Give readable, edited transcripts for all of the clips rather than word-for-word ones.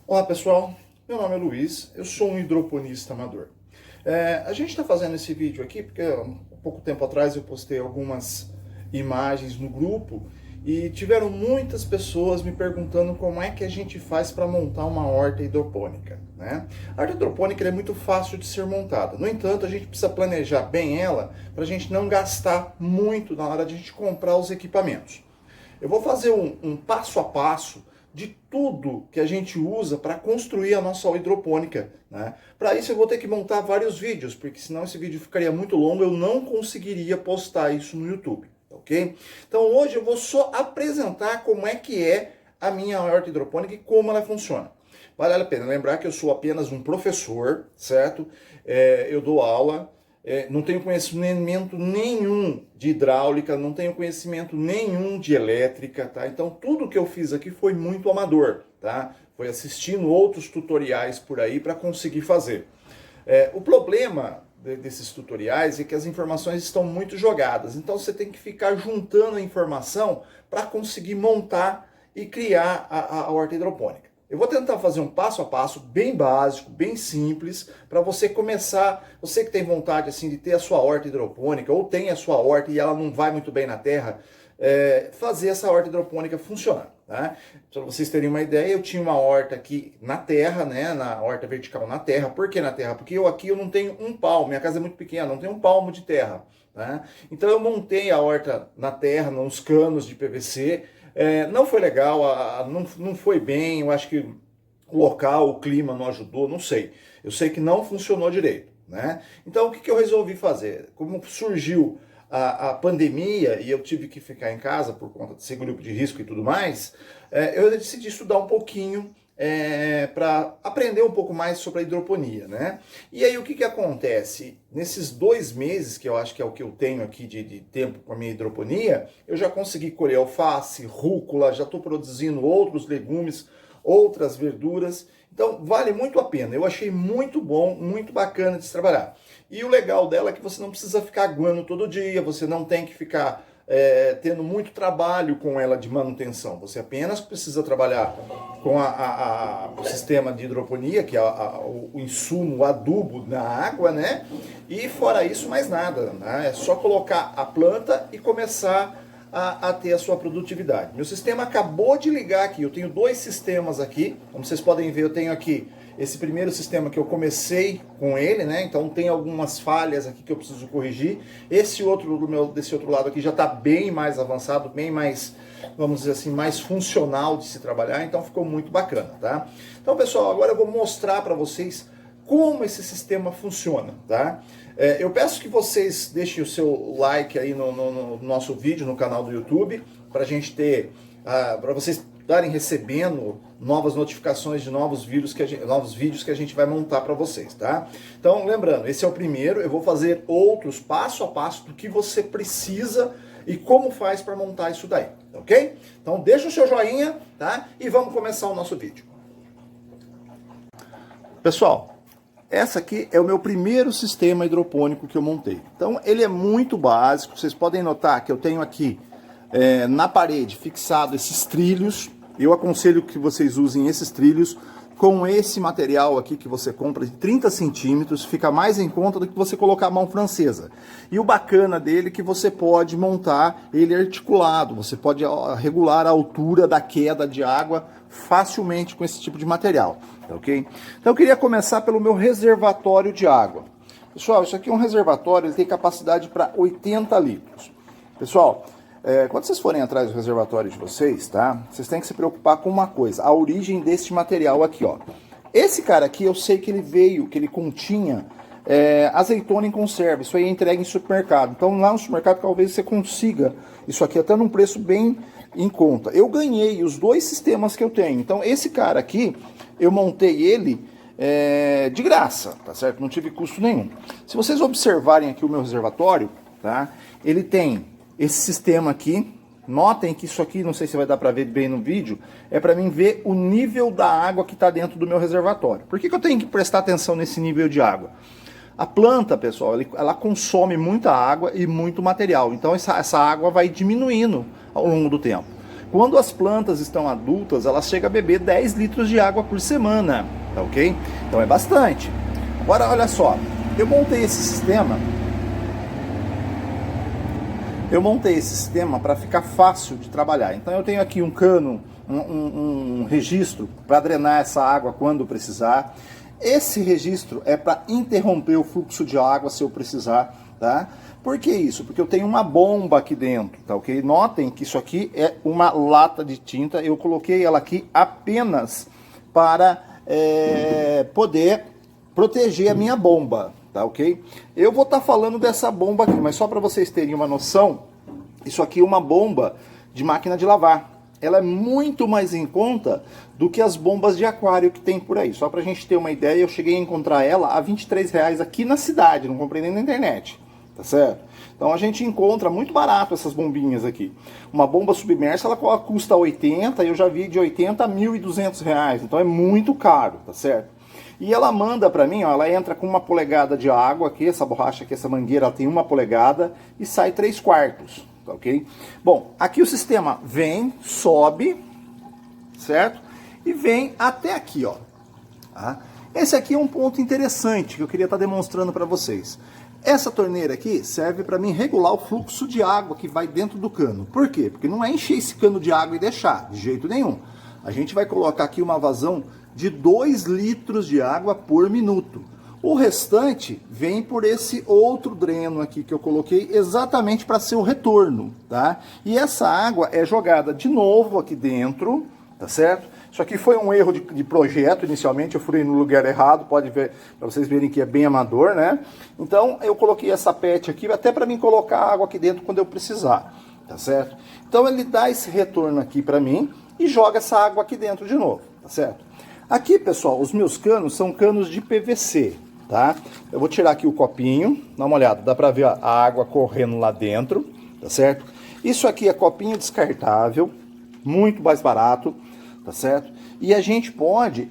Olá pessoal, meu nome é Luiz, eu sou um hidroponista amador. A gente está fazendo esse vídeo aqui porque há pouco tempo atrás eu postei algumas imagens no grupo e tiveram muitas pessoas me perguntando como é que a gente faz para montar uma horta hidropônica, né? A horta hidropônica é muito fácil de ser montada, no entanto a gente precisa planejar bem ela para a gente não gastar muito na hora de a gente comprar os equipamentos. Eu vou fazer um passo a passo de tudo que a gente usa para construir a nossa hidropônica, né? Para isso eu vou ter que montar vários vídeos, porque senão esse vídeo ficaria muito longo, eu não conseguiria postar isso no YouTube, ok? Então hoje eu vou só apresentar como é que é a minha horta hidropônica e como ela funciona. Vale a pena lembrar que eu sou apenas um professor, certo? Eu dou aula, não tenho conhecimento nenhum de hidráulica, não tenho conhecimento nenhum de elétrica, tá? Então tudo que eu fiz aqui foi muito amador, tá? Foi assistindo outros tutoriais por aí para conseguir fazer. O problema desses tutoriais é que as informações estão muito jogadas, então você tem que ficar juntando a informação para conseguir montar e criar a horta hidropônica. Eu vou tentar fazer um passo a passo bem básico, bem simples, para você começar, você que tem vontade assim de ter a sua horta hidropônica, ou tem a sua horta e ela não vai muito bem na terra, fazer essa horta hidropônica funcionar. Tá? Para vocês terem uma ideia, eu tinha uma horta aqui na terra, né, na horta vertical na terra. Por que na terra? Porque aqui eu não tenho um palmo, minha casa é muito pequena, não tenho um palmo de terra. Tá? Então eu montei a horta na terra, nos canos de PVC. Não foi legal, não foi bem, eu acho que o local, o clima não ajudou, não sei. Eu sei que não funcionou direito, né? Então o que eu resolvi fazer? Como surgiu a pandemia e eu tive que ficar em casa por conta de ser grupo de risco e tudo mais, eu decidi estudar um pouquinho para aprender um pouco mais sobre a hidroponia, né? E aí o que acontece? Nesses 2 meses, que eu acho que é o que eu tenho aqui de tempo com a minha hidroponia, eu já consegui colher alface, rúcula, já estou produzindo outros legumes, outras verduras, então vale muito a pena. Eu achei muito bom, muito bacana de se trabalhar. E o legal dela é que você não precisa ficar aguando todo dia, você não tem que ficar tendo muito trabalho com ela de manutenção. Você apenas precisa trabalhar com o sistema de hidroponia, que é o insumo, o adubo na água, né? E fora isso, mais nada, né? É só colocar a planta e começar a ter a sua produtividade. Meu sistema acabou de ligar aqui, eu tenho 2 sistemas aqui, como vocês podem ver, eu tenho aqui esse primeiro sistema que eu comecei com ele, né? Então tem algumas falhas aqui que eu preciso corrigir. Esse outro desse outro lado aqui já está bem mais avançado, bem mais, vamos dizer assim, mais funcional de se trabalhar, então ficou muito bacana, tá? Então, pessoal, agora eu vou mostrar para vocês como esse sistema funciona, tá? Eu peço que vocês deixem o seu like aí no nosso vídeo, no canal do YouTube, para a gente ter, para vocês estarem recebendo novas notificações de novos vídeos que a gente vai montar para vocês, tá? Então, lembrando, esse é o primeiro, eu vou fazer outros passo a passo do que você precisa e como faz para montar isso daí, ok? Então, deixa o seu joinha, tá? E vamos começar o nosso vídeo. Pessoal, essa aqui é o meu primeiro sistema hidropônico que eu montei. Então, ele é muito básico, vocês podem notar que eu tenho aqui na parede fixado esses trilhos. Eu aconselho que vocês usem esses trilhos com esse material aqui que você compra de 30 centímetros, fica mais em conta do que você colocar a mão francesa. E o bacana dele é que você pode montar ele articulado, você pode regular a altura da queda de água facilmente com esse tipo de material, ok? Então eu queria começar pelo meu reservatório de água. Pessoal, isso aqui é um reservatório, ele tem capacidade para 80 litros. Pessoal, quando vocês forem atrás do reservatório de vocês, tá? Vocês têm que se preocupar com uma coisa, a origem deste material aqui, ó. Esse cara aqui, eu sei que ele veio, que ele continha azeitona em conserva, isso aí é entregue em supermercado. Então lá no supermercado talvez você consiga isso aqui até num preço bem em conta. Eu ganhei os 2 sistemas que eu tenho. Então esse cara aqui, eu montei ele de graça, tá certo? Não tive custo nenhum. Se vocês observarem aqui o meu reservatório, tá? Ele tem esse sistema aqui, notem que isso aqui, não sei se vai dar para ver bem no vídeo, é para mim ver o nível da água que está dentro do meu reservatório. Por que eu tenho que prestar atenção nesse nível de água? A planta, pessoal, ela consome muita água e muito material, então essa água vai diminuindo ao longo do tempo. Quando as plantas estão adultas, elas chegam a beber 10 litros de água por semana, tá ok? Então é bastante. Agora, olha só, eu montei esse sistema para ficar fácil de trabalhar. Então eu tenho aqui um cano, um registro para drenar essa água quando precisar. Esse registro é para interromper o fluxo de água se eu precisar, tá? Por que isso? Porque eu tenho uma bomba aqui dentro, tá ok? Notem que isso aqui é uma lata de tinta, eu coloquei ela aqui apenas para poder proteger a minha bomba, tá ok? Eu vou estar falando dessa bomba aqui, mas só para vocês terem uma noção, isso aqui é uma bomba de máquina de lavar. Ela é muito mais em conta do que as bombas de aquário que tem por aí. Só pra gente ter uma ideia, eu cheguei a encontrar ela a R$23 aqui na cidade, não comprei nem na internet, tá certo? Então a gente encontra muito barato essas bombinhas aqui. Uma bomba submersa, ela custa 80, eu já vi de 80 a R$1.200, então é muito caro, tá certo? E ela manda pra mim, ó, ela entra com 1 polegada de água aqui, essa borracha aqui, essa mangueira, ela tem 1 polegada e sai 3/4. Tá ok? Bom, aqui o sistema vem, sobe, certo? E vem até aqui, ó. Tá? Esse aqui é um ponto interessante que eu queria estar demonstrando para vocês. Essa torneira aqui serve para mim regular o fluxo de água que vai dentro do cano. Por quê? Porque não é encher esse cano de água e deixar, de jeito nenhum. A gente vai colocar aqui uma vazão de 2 litros de água por minuto. O restante vem por esse outro dreno aqui que eu coloquei exatamente para ser o retorno, tá? E essa água é jogada de novo aqui dentro, tá certo? Isso aqui foi um erro de projeto inicialmente, eu furei no lugar errado, pode ver, para vocês verem que é bem amador, né? Então eu coloquei essa PET aqui até para mim colocar água aqui dentro quando eu precisar, tá certo? Então ele dá esse retorno aqui para mim e joga essa água aqui dentro de novo, tá certo? Aqui, pessoal, os meus canos são canos de PVC. Tá? Eu vou tirar aqui o copinho, dá uma olhada, dá pra ver a água correndo lá dentro, tá certo? Isso aqui é copinho descartável, muito mais barato, tá certo? E a gente pode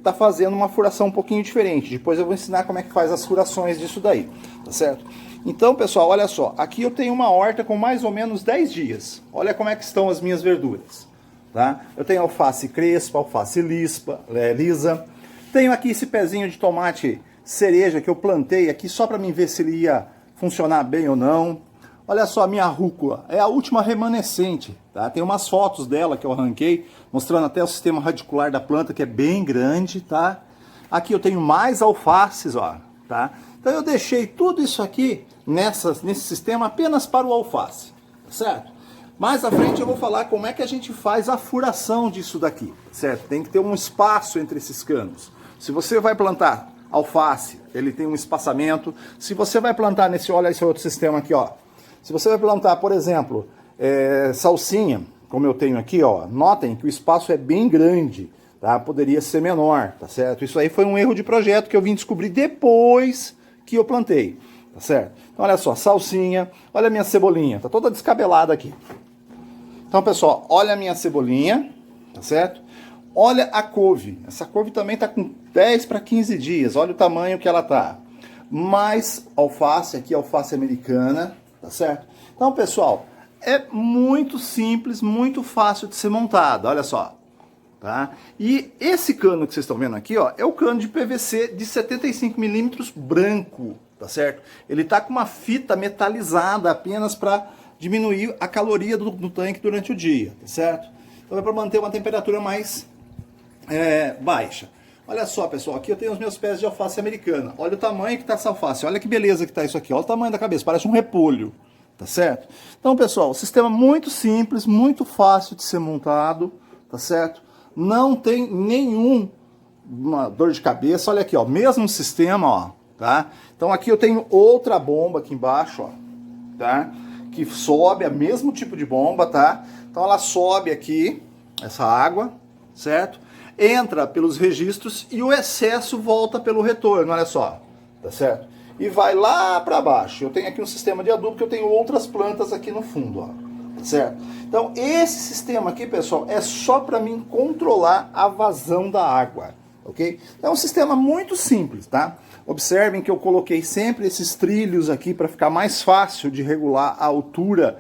tá fazendo uma furação um pouquinho diferente, depois eu vou ensinar como é que faz as furações disso daí, tá certo? Então, pessoal, olha só, aqui eu tenho uma horta com mais ou menos 10 dias, olha como é que estão as minhas verduras, tá? Eu tenho alface crespa, alface lisa. Tenho aqui esse pezinho de tomate cereja que eu plantei aqui só para mim ver se ele ia funcionar bem ou não. Olha só a minha rúcula, é a última remanescente, tá? Tem umas fotos dela que eu arranquei, mostrando até o sistema radicular da planta, que é bem grande, tá? Aqui eu tenho mais alfaces, ó, tá? Então eu deixei tudo isso aqui nesse sistema apenas para o alface, tá certo? Mais à frente eu vou falar como é que a gente faz a furação disso daqui, certo? Tem que ter um espaço entre esses canos. Se você vai plantar alface, ele tem um espaçamento. Se você vai plantar olha esse outro sistema aqui, ó. Se você vai plantar, por exemplo, salsinha, como eu tenho aqui, ó, notem que o espaço é bem grande, tá? Poderia ser menor, tá certo? Isso aí foi um erro de projeto que eu vim descobrir depois que eu plantei, tá certo? Então olha só, salsinha, olha a minha cebolinha, tá toda descabelada aqui. Então, pessoal, olha a minha cebolinha, tá certo? Olha a couve. Essa couve também tá com 10 para 15 dias. Olha o tamanho que ela tá. Mais alface, aqui alface americana, tá certo? Então, pessoal, é muito simples, muito fácil de ser montado. Olha só, tá? E esse cano que vocês estão vendo aqui, ó, é o cano de PVC de 75 milímetros branco, tá certo? Ele tá com uma fita metalizada apenas para diminuir a caloria do tanque durante o dia, tá certo? Então é para manter uma temperatura mais baixa. Olha só, pessoal, aqui eu tenho os meus pés de alface americana. Olha o tamanho que tá essa alface, olha que beleza que tá isso aqui. Olha o tamanho da cabeça, parece um repolho, tá certo? Então, pessoal, o sistema é muito simples, muito fácil de ser montado, tá certo? Não tem nenhuma dor de cabeça. Olha aqui, ó, mesmo sistema, ó, tá? Então aqui eu tenho outra bomba aqui embaixo, ó, tá? Que sobe, é o mesmo tipo de bomba, tá? Então ela sobe aqui, essa água, certo? Entra pelos registros e o excesso volta pelo retorno, olha só, tá certo? E vai lá para baixo. Eu tenho aqui um sistema de adubo que eu tenho outras plantas aqui no fundo, ó, tá certo? Então esse sistema aqui, pessoal, é só para mim controlar a vazão da água, ok? É um sistema muito simples, tá? Observem que eu coloquei sempre esses trilhos aqui para ficar mais fácil de regular a altura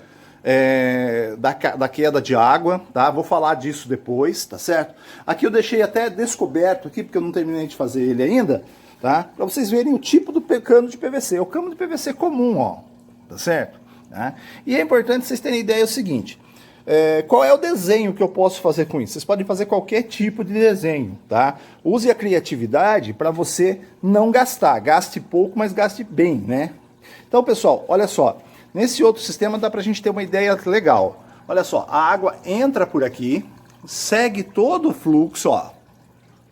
da queda de água, tá? Vou falar disso depois, tá certo? Aqui eu deixei até descoberto aqui, porque eu não terminei de fazer ele ainda, tá? Para vocês verem o tipo do cano de PVC. É o cano de PVC comum, ó, tá certo? Tá? E é importante vocês terem ideia o seguinte, qual é o desenho que eu posso fazer com isso? Vocês podem fazer qualquer tipo de desenho, tá? Use a criatividade para você não gastar. Gaste pouco, mas gaste bem, né? Então, pessoal, olha só. Nesse outro sistema dá pra gente ter uma ideia legal. Olha só, a água entra por aqui, segue todo o fluxo, ó,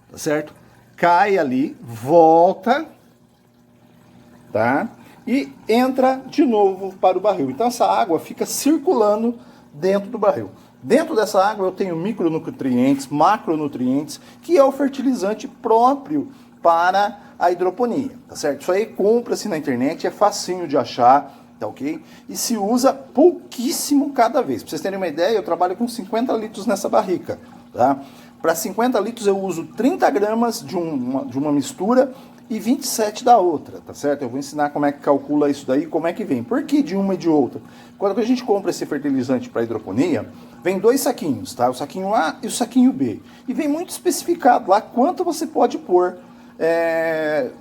tá certo? Cai ali, volta, tá? E entra de novo para o barril. Então essa água fica circulando dentro do barril. Dentro dessa água eu tenho micronutrientes, macronutrientes, que é o fertilizante próprio para a hidroponia, tá certo? Isso aí compra-se na internet, é facinho de achar, tá ok? E se usa pouquíssimo cada vez. Para vocês terem uma ideia, eu trabalho com 50 litros nessa barrica, tá? Para 50 litros eu uso 30 gramas de uma mistura e 27 da outra, tá certo? Eu vou ensinar como é que calcula isso daí, como é que vem. Por que de uma e de outra? Quando a gente compra esse fertilizante para hidroponia, vem 2 saquinhos, tá? O saquinho A e o saquinho B. E vem muito especificado lá quanto você pode pôr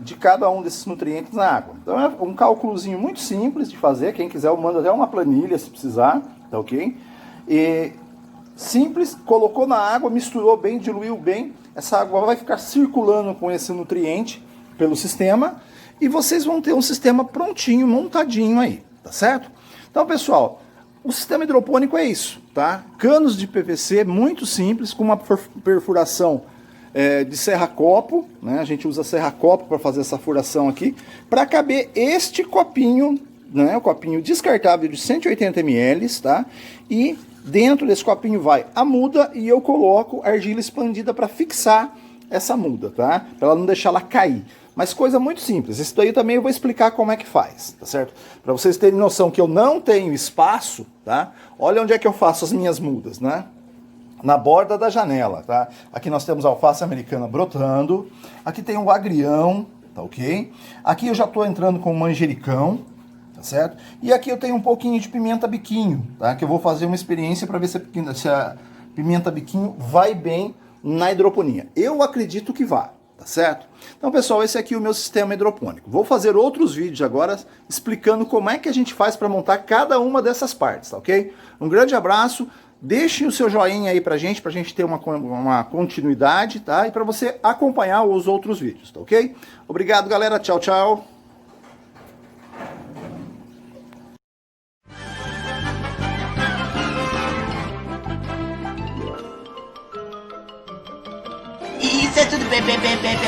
de cada um desses nutrientes na água. Então é um cálculozinho muito simples de fazer. Quem quiser eu mando até uma planilha se precisar, tá ok? E simples, colocou na água, misturou bem, diluiu bem. Essa água vai ficar circulando com esse nutriente pelo sistema e vocês vão ter um sistema prontinho, montadinho aí, tá certo? Então, pessoal, o sistema hidropônico é isso, tá? Canos de PVC muito simples, com uma perfuração de serra-copo, né? A gente usa serra-copo para fazer essa furação aqui, para caber este copinho, né? O copinho descartável de 180 ml, tá? E dentro desse copinho vai a muda e eu coloco argila expandida para fixar essa muda, tá? Para ela não deixar ela cair. Mas coisa muito simples. Isso daí também eu vou explicar como é que faz, tá certo? Para vocês terem noção que eu não tenho espaço, tá? Olha onde é que eu faço as minhas mudas, né? Na borda da janela, tá? Aqui nós temos alface americana brotando. Aqui tem um agrião, tá ok? Aqui eu já estou entrando com manjericão, tá certo? E aqui eu tenho um pouquinho de pimenta biquinho, tá? Que eu vou fazer uma experiência para ver se a pimenta biquinho vai bem na hidroponia. Eu acredito que vá, tá certo? Então, pessoal, esse aqui é o meu sistema hidropônico. Vou fazer outros vídeos agora explicando como é que a gente faz para montar cada uma dessas partes, tá ok? Um grande abraço. Deixem o seu joinha aí pra gente ter uma continuidade, tá? E para você acompanhar os outros vídeos, tá ok? Obrigado, galera. Tchau, tchau. Isso é tudo bem, bem, bem, bem.